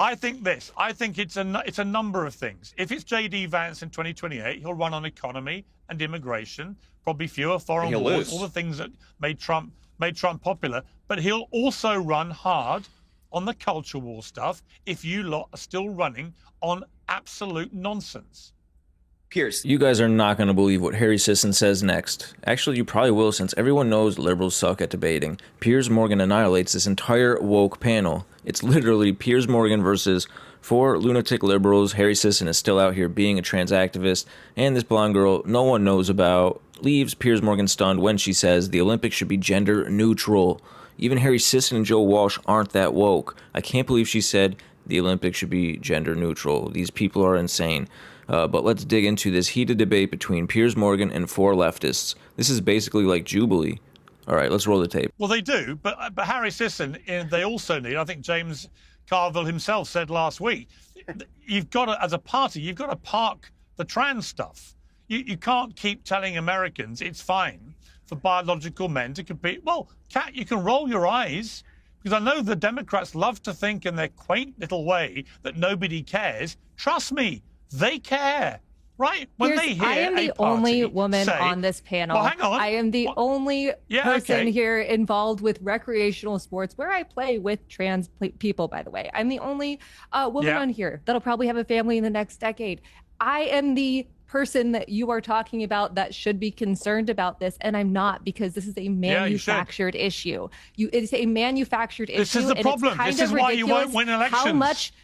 I think this. I think it's a number of things. If it's J.D. Vance in 2028, he'll run on economy and immigration, probably fewer foreign wars, all the things that made Trump popular. But he'll also run hard on the culture war stuff if you lot are still running on absolute nonsense. Piers. You guys are not going to believe what Harry Sisson says next. Actually, you probably will, since everyone knows liberals suck at debating. Piers Morgan annihilates this entire woke panel. It's literally Piers Morgan versus 4 lunatic liberals. Harry Sisson is still out here being a trans activist, and this blonde girl no one knows about leaves Piers Morgan stunned when she says the Olympics should be gender neutral. Even Harry Sisson and Joe Walsh aren't that woke. I can't believe she said the Olympics should be gender neutral. These people are insane. But let's dig into this heated debate between Piers Morgan and 4 leftists. This is basically like Jubilee. All right, let's roll the tape. Well, they do, but Harry Sisson, they also need, I think James Carville himself said last week, you've got to, as a party, you've got to park the trans stuff. You can't keep telling Americans it's fine for biological men to compete. Well, Kat, you can roll your eyes, because I know the Democrats love to think in their quaint little way that nobody cares. Trust me, they care, right? When they hear I am the only woman on this panel. Well, hang on. I am the only person here involved with recreational sports where I play with trans people, by the way. I'm the only woman on here that'll probably have a family in the next decade. I am the person that you are talking about that should be concerned about this, and I'm not, because this is a manufactured issue. It is a manufactured issue. This is the problem. This is why you won't win elections. How much?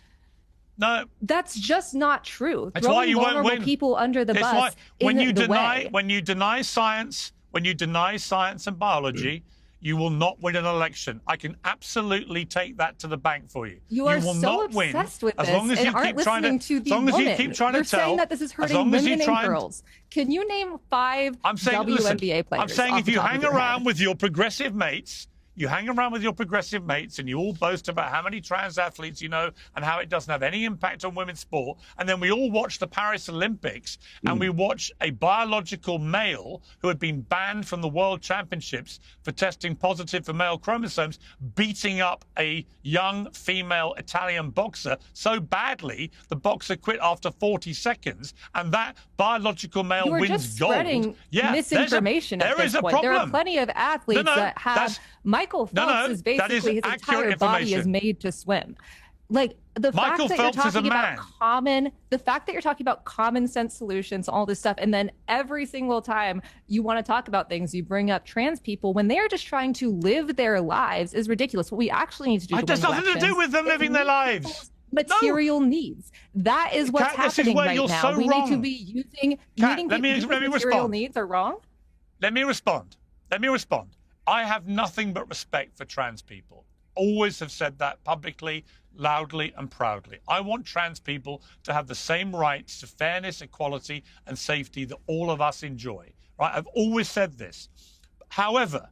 No, that's just not true. That's why you won't win. People under the bus. When you deny science, and biology, you will not win an election. I can absolutely take that to the bank for you. You are will so not obsessed win with this as long as and you aren't keep trying listening to. the As long as woman. you keep trying You're to tell. saying that this is hurting women and girls. Can you name 5 WNBA players? I'm saying if you hang around with your progressive mates. You hang around with your progressive mates and you all boast about how many trans athletes you know and how it doesn't have any impact on women's sport. And then we all watch the Paris Olympics and we watch a biological male who had been banned from the World Championships for testing positive for male chromosomes, beating up a young female Italian boxer so badly the boxer quit after 40 seconds, and that biological male wins just gold. Spreading misinformation at this point. There are plenty of athletes that have Michael Phelps is basically his entire body is made to swim. Like the fact that you're talking about common sense solutions, all this stuff, and then every single time you want to talk about things, you bring up trans people when they are just trying to live their lives is ridiculous. What we actually need to do it has nothing to do with them living their lives. Material needs. That is what's happening right now. So we need to be using material needs are wrong. Let me respond. I have nothing but respect for trans people. Always have said that publicly, loudly and proudly. I want trans people to have the same rights to fairness, equality and safety that all of us enjoy. Right? I've always said this. However,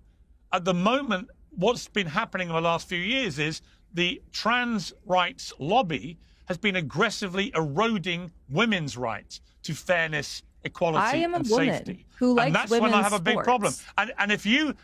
at the moment, what's been happening in the last few years is the trans rights lobby has been aggressively eroding women's rights to fairness, equality and safety. Who likes and that's when I have a big problem. And if you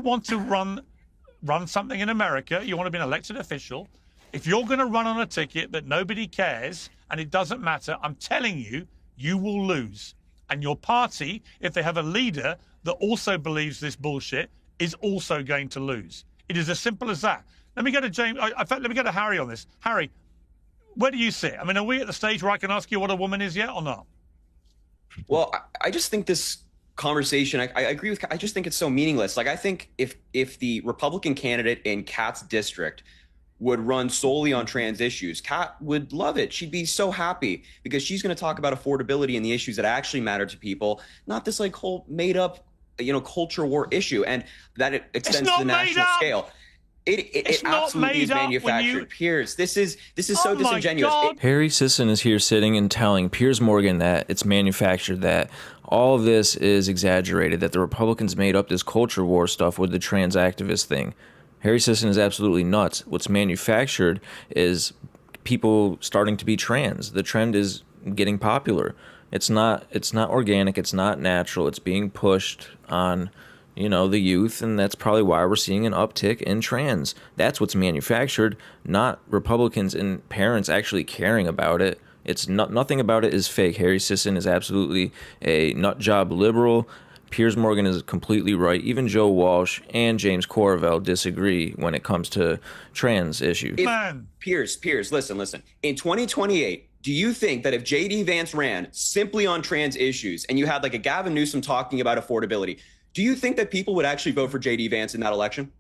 want to run something in America, you want to be an elected official, if you're going to run on a ticket that nobody cares and it doesn't matter, I'm telling you, you will lose. And your party, if they have a leader that also believes this bullshit, is also going to lose. It is as simple as that. Let me go to James. In fact, let me go to Harry on this. Harry, where do you sit? I mean, are we at the stage where I can ask you what a woman is yet or not? Well, I just think this conversation, I agree with, I just think it's so meaningless. Like, I think if the Republican candidate in Kat's district would run solely on trans issues, Kat would love it. She'd be so happy because she's going to talk about affordability and the issues that actually matter to people, not this like whole made up, culture war issue, and that it extends to the national scale. It absolutely is manufactured. Piers, this is so disingenuous. Harry Sisson is here sitting and telling Piers Morgan that it's manufactured, that all of this is exaggerated, that the Republicans made up this culture war stuff with the trans activist thing. Harry Sisson is absolutely nuts. What's manufactured is people starting to be trans. The trend is getting popular. It's not organic, it's not natural, it's being pushed on the youth, and that's probably why we're seeing an uptick in trans. That's what's manufactured, not Republicans and parents actually caring about it. It's nothing about it is fake. Harry Sisson is absolutely a nut job liberal. Piers Morgan is completely right. Even Joe Walsh and James Carville disagree when it comes to trans issues. Piers, listen. In 2028, do you think that if J.D. Vance ran simply on trans issues and you had like a Gavin Newsom talking about affordability, do you think that people would actually vote for J.D. Vance in that election?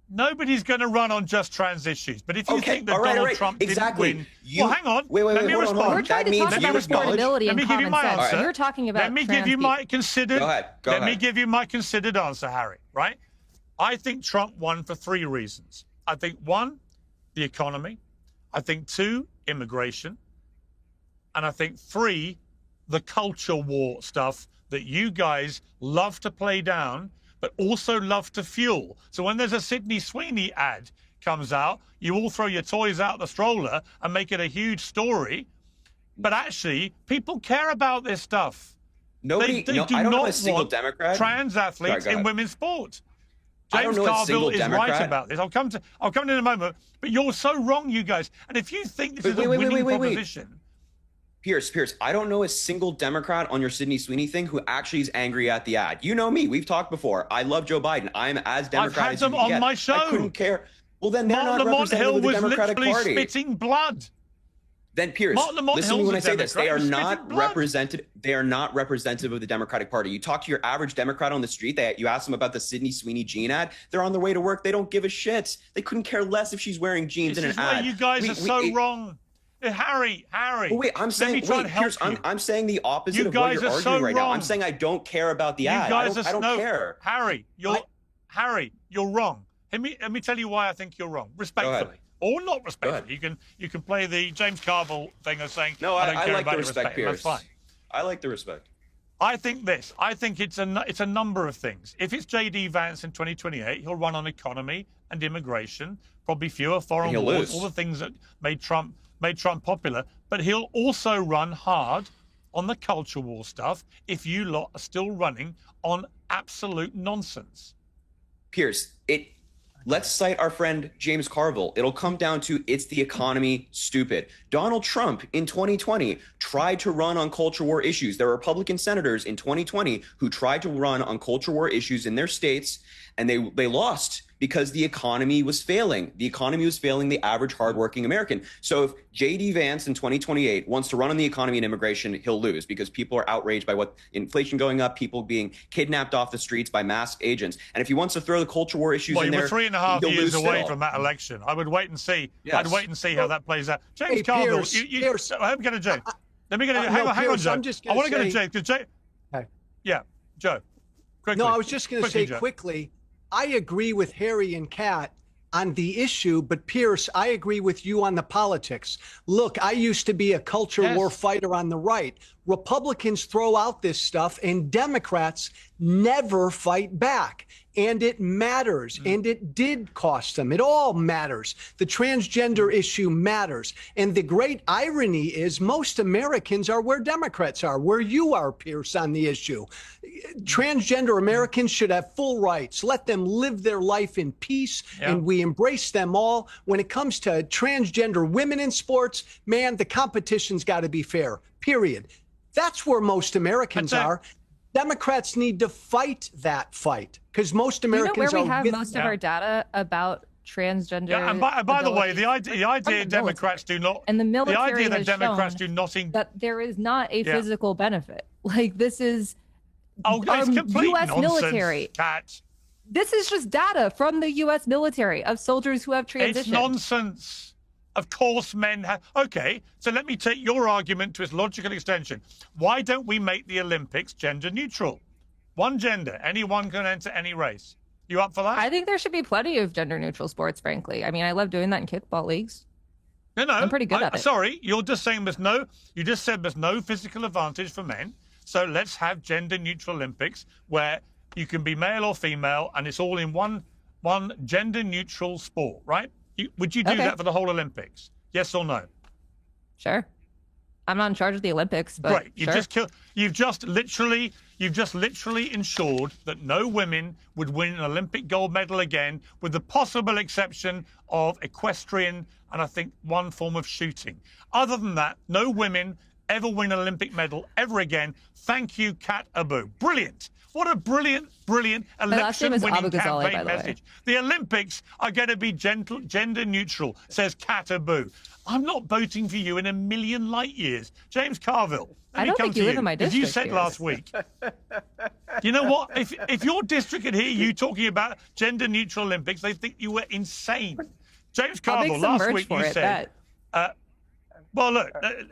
Nobody's going to run on just trans issues. But if you think that Donald Trump didn't win... Well, hang on. Wait, let me respond. We're trying to talk about affordability and common sense. Answer. You're talking about Let me give you my considered... Go ahead. Me give you my considered answer, Harry, right? I think Trump won for 3 reasons. I think 1, the economy. I think 2, immigration. And I think 3, the culture war stuff that you guys love to play down, but also love to fuel. So when there's a Sydney Sweeney ad comes out, you all throw your toys out the stroller and make it a huge story. But actually, people care about this stuff. They do I don't know a not single want Democrat. trans athletes in women's sport. James Carville Carville is Democrat. right about this. I'll come to it in a moment. But you're so wrong, you guys. And if you think this is a winning proposition... Piers, I don't know a single Democrat on your Sydney Sweeney thing who actually is angry at the ad. You know me. We've talked before. I love Joe Biden. I'm as Democratic as you can get. I've had them on my show. I couldn't care. Well, then they're not representative of the Democratic Party. was literally spitting blood. Then Piers, listen to me when I say this. They are not represented. They are not representative of the Democratic Party. You talk to your average Democrat on the street. You ask them about the Sydney Sweeney jean ad. They're on their way to work. They don't give a shit. They couldn't care less if she's wearing jeans in an ad. This is where you guys are so wrong. Harry. Well, wait, I'm saying, Piers, I'm saying the opposite of what you're arguing right now. I'm saying I don't care about the ad. I don't care. Harry, you're wrong. Let me tell you why I think you're wrong. Respectfully. Or not respectfully. You can play the James Carville thing of saying, no, I don't care like about the your respect, Piers. That's fine. I like the respect. I think this. I think it's a number of things. If it's J.D. Vance in 2028, he'll run on economy and immigration, probably fewer foreign wars, all the things that made Trump popular. But he'll also run hard on the culture war stuff if you lot are still running on absolute nonsense. Piers, let's cite our friend James Carville. It'll come down to it's the economy, stupid. Donald Trump in 2020 tried to run on culture war issues. There were Republican senators in 2020 who tried to run on culture war issues in their states, and they lost because the economy was failing. The economy was failing the average hardworking American. So if J.D. Vance in 2028 wants to run on the economy and immigration, he'll lose because people are outraged by what inflation going up, people being kidnapped off the streets by masked agents. And if he wants to throw the culture war issues in there, you were 3.5 years away from that election. I would wait and see. Yes. I'd wait and see how that plays out. James Carville, Piers, I'm going to James. Let me get hang on, Joe. I want to go to James because Joe. Quickly. No, I was just going to say quickly. I agree with Harry and Kat on the issue, but Piers, I agree with you on the politics. Look, I used to be a culture war fighter on the right. Republicans throw out this stuff and Democrats never fight back. And it matters. And it did cost them. It all matters. The transgender issue matters. And the great irony is most Americans are where Democrats are, where you are, Piers, on the issue. Transgender Americans should have full rights. Let them live their life in peace. And we embrace them all. When it comes to transgender women in sports, man, the competition's got to be fair, period. That's where most Americans are. Democrats need to fight that fight because most Americans where we have most of our data about transgender. Yeah, and by the way, the idea Democrats do not, and the military the idea that has Democrats shown do not that there is not a physical benefit. Like this is it's complete U.S. nonsense, military. Kat. This is just data from the U.S. military of soldiers who have transitioned. It's nonsense. Of course, men have. Okay, so let me take your argument to its logical extension. Why don't we make the Olympics gender neutral? One gender, anyone can enter any race. You up for that? I think there should be plenty of gender neutral sports, frankly. I mean, I love doing that in kickball leagues. No, I'm pretty good at it. Sorry, you're just saying you just said there's no physical advantage for men. So let's have gender neutral Olympics where you can be male or female and it's all in one gender neutral sport, right? Would you do that for the whole Olympics? Yes or no? Sure. I'm not in charge of the Olympics, but Great. You've just literally ensured that no women would win an Olympic gold medal again, with the possible exception of equestrian and I think one form of shooting. Other than that, no women ever win an Olympic medal ever again. Thank you, Kat Abu. Brilliant. What a brilliant election-winning campaign message. The Olympics are going to be gender neutral, says Kat Abu. I'm not voting for you in a million light years. James Carville, I don't think you live in my district. As you said last week, you know what? If your district could hear you talking about gender neutral Olympics, they think you were insane. James Carville, last week you said... well, look,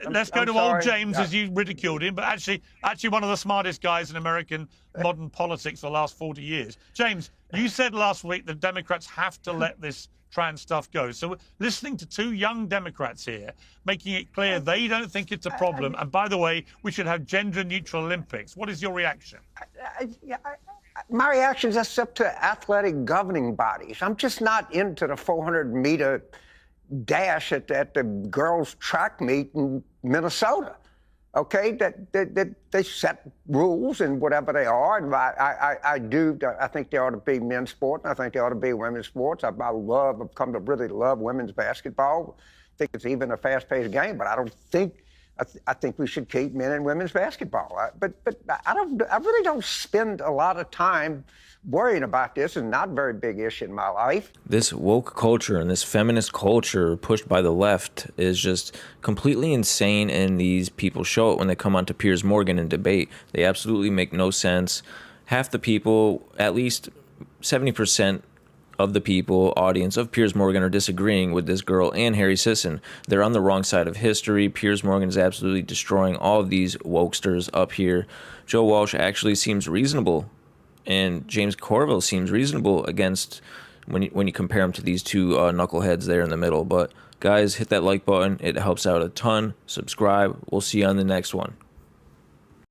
let's go to old James, as you ridiculed him, but actually one of the smartest guys in American modern politics for the last 40 years. James, you said last week that Democrats have to let this trans stuff go. So listening to two young Democrats here, making it clear they don't think it's a problem. And by the way, we should have gender-neutral Olympics. What is your reaction? My reaction is that's up to athletic governing bodies. I'm just not into the 400-meter dash at the girls' track meet in Minnesota. Okay, that they set rules and whatever they are, and I think they ought to be men's sport, and I think they ought to be women's sports. I've come to really love women's basketball. I think it's even a fast-paced game, but I think we should keep men and women's basketball. But I really don't spend a lot of time worrying about this. It's not a very big issue in my life. This woke culture and this feminist culture pushed by the left is just completely insane, and these people show it when they come onto Piers Morgan and debate. They absolutely make no sense. Half the people, at least 70% of the people, audience of Piers Morgan, are disagreeing with this girl and Harry Sisson. They're on the wrong side of history. Piers Morgan is absolutely destroying all of these wokesters up here. Joe Walsh actually seems reasonable, and James Carville seems reasonable against when you compare him to these two knuckleheads there in the middle. But guys, hit that like button. It helps out a ton. Subscribe. We'll see you on the next one.